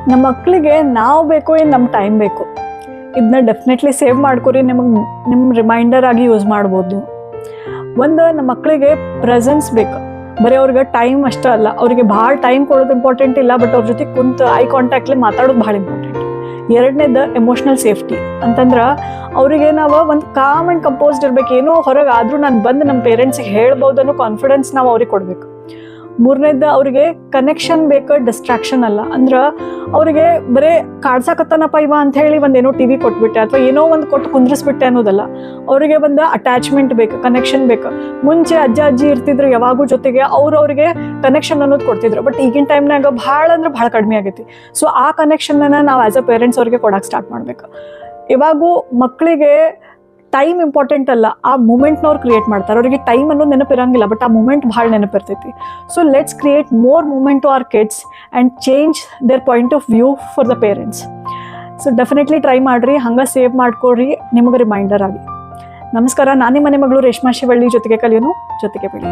ನಮ್ಮ ಮಕ್ಕಳಿಗೆ ನಾವು ಬೇಕು ಏನು ನಮ್ಮ ಟೈಮ್ ಬೇಕು, ಇದನ್ನ ಡೆಫಿನೆಟ್ಲಿ ಸೇವ್ ಮಾಡ್ಕೊರಿ. ನಿಮ್ಮ ರಿಮೈಂಡರ್ ಆಗಿ ಯೂಸ್ ಮಾಡ್ಬೋದು ನೀವು. ಒಂದು ನಮ್ಮ ಮಕ್ಕಳಿಗೆ ಪ್ರೆಸೆನ್ಸ್ ಬೇಕು, ಬರೀ ಅವ್ರಿಗೆ ಟೈಮ್ ಅಷ್ಟೇ ಅಲ್ಲ, ಅವ್ರಿಗೆ ಭಾಳ ಟೈಮ್ ಕೊಡೋದು ಇಂಪಾರ್ಟೆಂಟ್ ಇಲ್ಲ, ಬಟ್ ಅವ್ರ ಜೊತೆ ಕುಂತು ಐ ಕಾಂಟ್ಯಾಕ್ಟ್ಲಿ ಮಾತಾಡೋದು ಭಾಳ ಇಂಪಾರ್ಟೆಂಟ್. ಎರಡನೇದು ಎಮೋಷ್ನಲ್ ಸೇಫ್ಟಿ ಅಂತಂದ್ರೆ ಅವರಿಗೆ ನಾವು ಒಂದು ಕಾಮ್ ಆ್ಯಂಡ್ ಕಂಪೋಸ್ಡ್ ಇರ್ಬೇಕು. ಏನೋ ಹೊರಗೆ ಆದರೂ ನಾನು ಬಂದು ನಮ್ಮ ಪೇರೆಂಟ್ಸಿಗೆ ಹೇಳ್ಬೋದು ಅನ್ನೋ ಕಾನ್ಫಿಡೆನ್ಸ್ ನಾವು ಅವ್ರಿಗೆ ಕೊಡಬೇಕು. ಮೂರನೇದು ಅವರಿಗೆ ಕನೆಕ್ಷನ್ ಬೇಕು, ಡಿಸ್ಟ್ರಾಕ್ಷನ್ ಅಲ್ಲ. ಅಂದ್ರೆ ಅವರಿಗೆ ಬರೀ ಕಾಡ್ಸಾಕತ್ತಾನಪ್ಪ ಇವ ಅಂತ ಹೇಳಿ ಒಂದೇನೋ ಟಿ ವಿ ಕೊಟ್ಬಿಟ್ಟೆ ಅಥವಾ ಏನೋ ಒಂದು ಕೊಟ್ಟು ಕುಂದ್ರಿಸ್ಬಿಟ್ಟೆ ಅನ್ನೋದಲ್ಲ. ಅವರಿಗೆ ಒಂದು ಅಟ್ಯಾಚ್ಮೆಂಟ್ ಬೇಕು, ಕನೆಕ್ಷನ್ ಬೇಕು. ಮುಂಚೆ ಅಜ್ಜಿ ಇರ್ತಿದ್ರು ಯಾವಾಗೂ ಜೊತೆಗೆ, ಅವ್ರಿಗೆ ಕನೆಕ್ಷನ್ ಅನ್ನೋದು ಕೊಡ್ತಿದ್ರು. ಬಟ್ ಈಗಿನ ಟೈಮ್ನಾಗ ಭಾಳ ಅಂದ್ರೆ ಭಾಳ ಕಡಿಮೆ ಆಗೈತಿ. ಸೊ ಆ ಕನೆಕ್ಷನ್ನ ನಾವು ಆ್ಯಸ್ ಅ ಪೇರೆಂಟ್ಸ್ ಅವ್ರಿಗೆ ಕೊಡೋಕೆ ಸ್ಟಾರ್ಟ್ ಮಾಡಬೇಕು. ಇವಾಗೂ ಮಕ್ಕಳಿಗೆ ಟೈಮ್ ಇಂಪಾರ್ಟೆಂಟ್ ಅಲ್ಲ, ಆ ಮೂಮೆಂಟ್ನವ್ರು ಕ್ರಿಯೇಟ್ ಮಾಡ್ತಾರೆ. ಅವರಿಗೆ ಟೈಮ್ ಅನ್ನೋದು ನೆನಪಿರಂಗಿಲ್ಲ, ಬಟ್ ಆ ಮೂಮೆಂಟ್ ಭಾಳ ನೆನಪಿರ್ತೈತಿ. So let's create more moment to our kids and change their point of view for the parents. So definitely try ಮಾಡಿರಿ, ಹಂಗೆ ಸೇವ್ ಮಾಡ್ಕೊಡ್ರಿ ನಿಮಗೆ ರಿಮೈಂಡರ್ ಆಗಿ. ನಮಸ್ಕಾರ, ನಾನು ನಿಮ್ಮ ಮನೆ ಮಗಳು ರೇಷ್ಮಾ ಶಿವಳ್ಳಿ. ಜೊತೆಗೆ ಕಲಿಯೋನು ಜೊತೆಗೆ ಬೆಳಿ.